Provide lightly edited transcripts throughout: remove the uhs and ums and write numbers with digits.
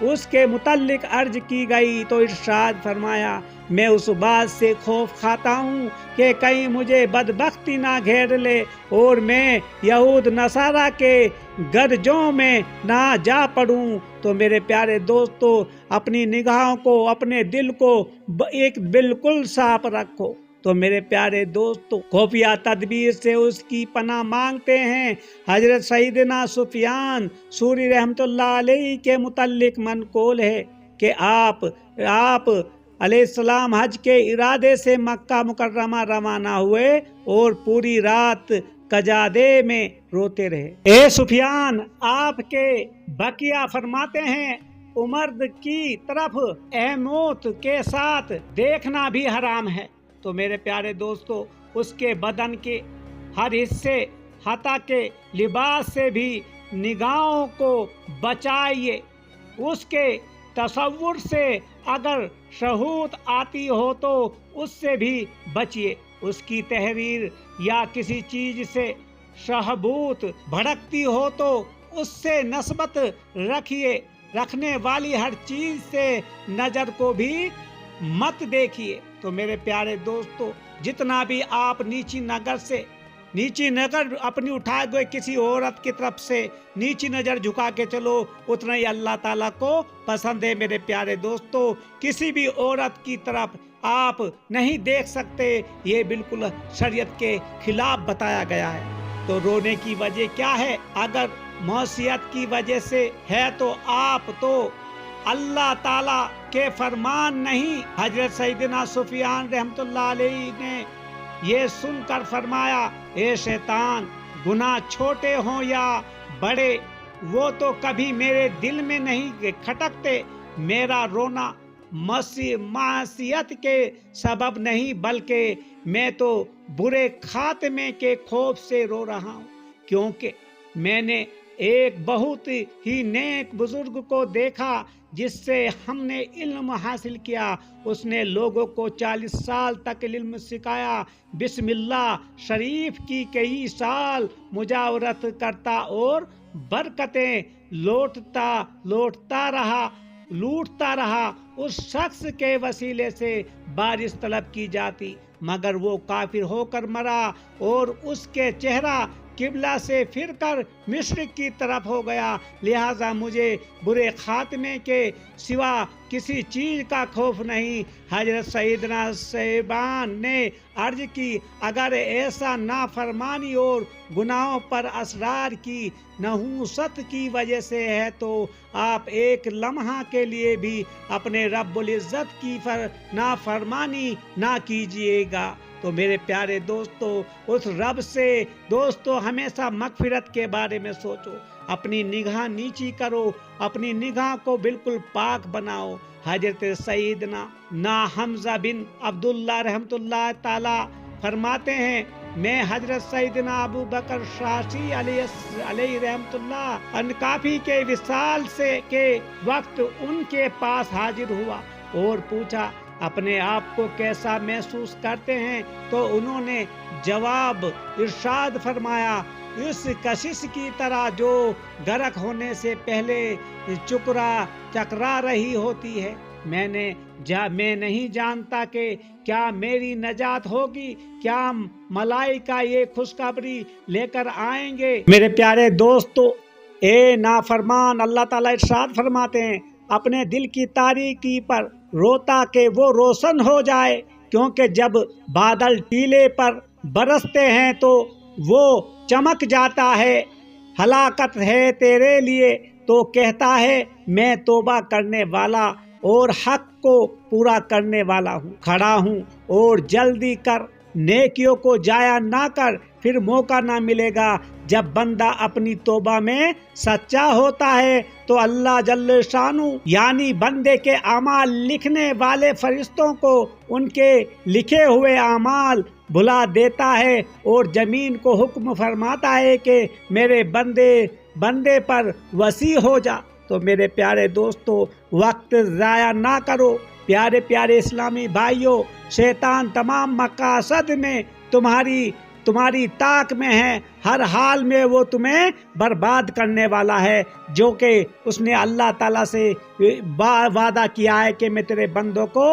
اس کے متعلق عرض کی گئی تو ارشاد فرمایا میں اس بات سے خوف کھاتا ہوں کہ کہیں مجھے بدبختی نہ گھیر لے اور میں یہود نصارہ کے گرجوں میں نہ جا پڑوں۔ تو میرے پیارے دوستو، اپنی نگاہوں کو، اپنے دل کو ایک بالکل صاف رکھو۔ تو میرے پیارے دوستو، خفیہ تدبیر سے اس کی پناہ مانگتے ہیں۔ حضرت سیدنا سفیان ثوری رحمۃ اللہ علیہ کے متعلق منقول ہے کہ آپ علیہ السلام حج کے ارادے سے مکہ مکرمہ روانہ ہوئے اور پوری رات قجادے میں روتے رہے۔ اے سفیان، آپ کے بقیہ فرماتے ہیں عمر کی طرف اہمیت کے ساتھ دیکھنا بھی حرام ہے۔ تو میرے پیارے دوستو، اس کے بدن کے ہر حصے حتیٰ کہ لباس سے بھی نگاہوں کو بچائیے۔ اس کے تصور سے اگر شہوت آتی ہو تو اس سے بھی بچیے۔ اس کی تحریر یا کسی چیز سے شہبوت بھڑکتی ہو تو اس سے نسبت رکھیے۔ رکھنے والی ہر چیز سے نظر کو بھی مت دیکھیے۔ تو میرے پیارے دوستو، جتنا بھی آپ نیچی نظر اپنی اٹھائے ہوئے کسی عورت کی طرف سے نیچی نظر جھکا کے چلو، اتنا ہی اللہ تعالیٰ کو پسند ہے۔ میرے پیارے دوستو، کسی بھی عورت کی طرف آپ نہیں دیکھ سکتے، یہ بالکل شریعت کے خلاف بتایا گیا ہے۔ تو رونے کی وجہ کیا ہے؟ اگر معصیت کی وجہ سے ہے تو آپ تو اللہ تعالیٰ کے فرمان نہیں۔ حضرت سیدنا سفیان رحمۃ اللہ علیہ نے یہ سن کر فرمایا، اے شیطان، گناہ چھوٹے ہوں یا بڑے وہ تو کبھی میرے دل میں نہیں کھٹکتے۔ میرا رونا معصیت کے سبب نہیں بلکہ میں تو برے خاتمے کے خوف سے رو رہا ہوں، کیونکہ میں نے ایک بہت ہی نیک بزرگ کو دیکھا جس سے ہم نے علم حاصل کیا۔ اس نے لوگوں کو 40 سال تک علم سکھایا، بسم اللہ شریف کی کئی سال مجاورت کرتا اور برکتیں لوٹتا رہا۔ اس شخص کے وسیلے سے بارش طلب کی جاتی، مگر وہ کافر ہو کر مرا اور اس کے چہرہ قبلہ سے پھر کر مشرق کی طرف ہو گیا، لہٰذا مجھے برے خاتمے کے سوا کسی چیز کا خوف نہیں۔ حضرت سیدنا صہیبان نے عرض کی، اگر ایسا نافرمانی اور گناہوں پر اصرار کی نحوست کی وجہ سے ہے تو آپ ایک لمحہ کے لیے بھی اپنے رب العزت کی نافرمانی نہ کیجیے گا۔ تو میرے پیارے دوستو، اس رب سے دوستو ہمیشہ مغفرت کے بارے میں سوچو، اپنی نگاہ نیچی کرو، اپنی نگاہ کو بالکل پاک بناؤ۔ حضرت سیدنا حمزہ بن عبداللہ رحمۃ اللہ تعالی فرماتے ہیں، میں حضرت سیدنا ابو بکر شاشی علیہ رحمۃ اللہ انکافی کے وصال کے وقت ان کے پاس حاضر ہوا اور پوچھا اپنے آپ کو کیسا محسوس کرتے ہیں؟ تو انہوں نے جواب ارشاد فرمایا، اس کشش کی طرح جو غرق ہونے سے پہلے چکرا رہی ہوتی ہے۔ میں نہیں جانتا کہ کیا میری نجات ہوگی، کیا ملائکہ یہ خوشخبری لے کر آئیں گے؟ میرے پیارے دوستو، اے نافرمان، اللہ تعالیٰ ارشاد فرماتے ہیں، اپنے دل کی تاریکی پر روتا کہ وہ روشن ہو جائے، کیونکہ جب بادل ٹیلے پر برستے ہیں تو وہ چمک جاتا ہے۔ ہلاکت ہے تیرے لیے تو کہتا ہے میں توبہ کرنے والا اور حق کو پورا کرنے والا ہوں، کھڑا ہوں اور جلدی کر، نیکیوں کو ضائع نہ کر، پھر موقع نہ ملے گا۔ جب بندہ اپنی توبہ میں سچا ہوتا ہے تو اللہ جل شانہ یعنی بندے کے اعمال لکھنے والے فرشتوں کو ان کے لکھے ہوئے اعمال بھلا دیتا ہے اور زمین کو حکم فرماتا ہے کہ میرے بندے پر وسیع ہو جا۔ تو میرے پیارے دوستو، وقت ضائع نہ کرو۔ پیارے اسلامی بھائیوں، شیطان تمام مقاصد میں تمہاری تمہاری طاق میں ہے، ہر حال میں وہ تمہیں برباد کرنے والا ہے، جو کہ اس نے اللہ تعالیٰ سے وعدہ کیا ہے کہ میں تیرے بندوں کو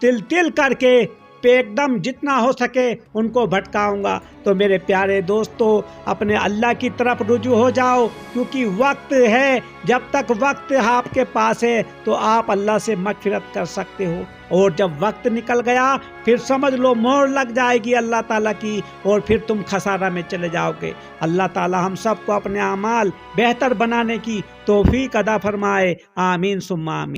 تل تل کر کے ایک دم جتنا ہو سکے ان کو بھٹکاؤں گا۔ تو میرے پیارے دوستو، اپنے اللہ کی طرف رجوع ہو جاؤ، کیونکہ وقت ہے، جب تک وقت آپ کے پاس ہے تو آپ اللہ سے مغفرت کر سکتے ہو، اور جب وقت نکل گیا پھر سمجھ لو مہر لگ جائے گی اللہ تعالیٰ کی، اور پھر تم خسارہ میں چلے جاؤ گے۔ اللہ تعالیٰ ہم سب کو اپنے اعمال بہتر بنانے کی توفیق عطا فرمائے، آمین ثم آمین۔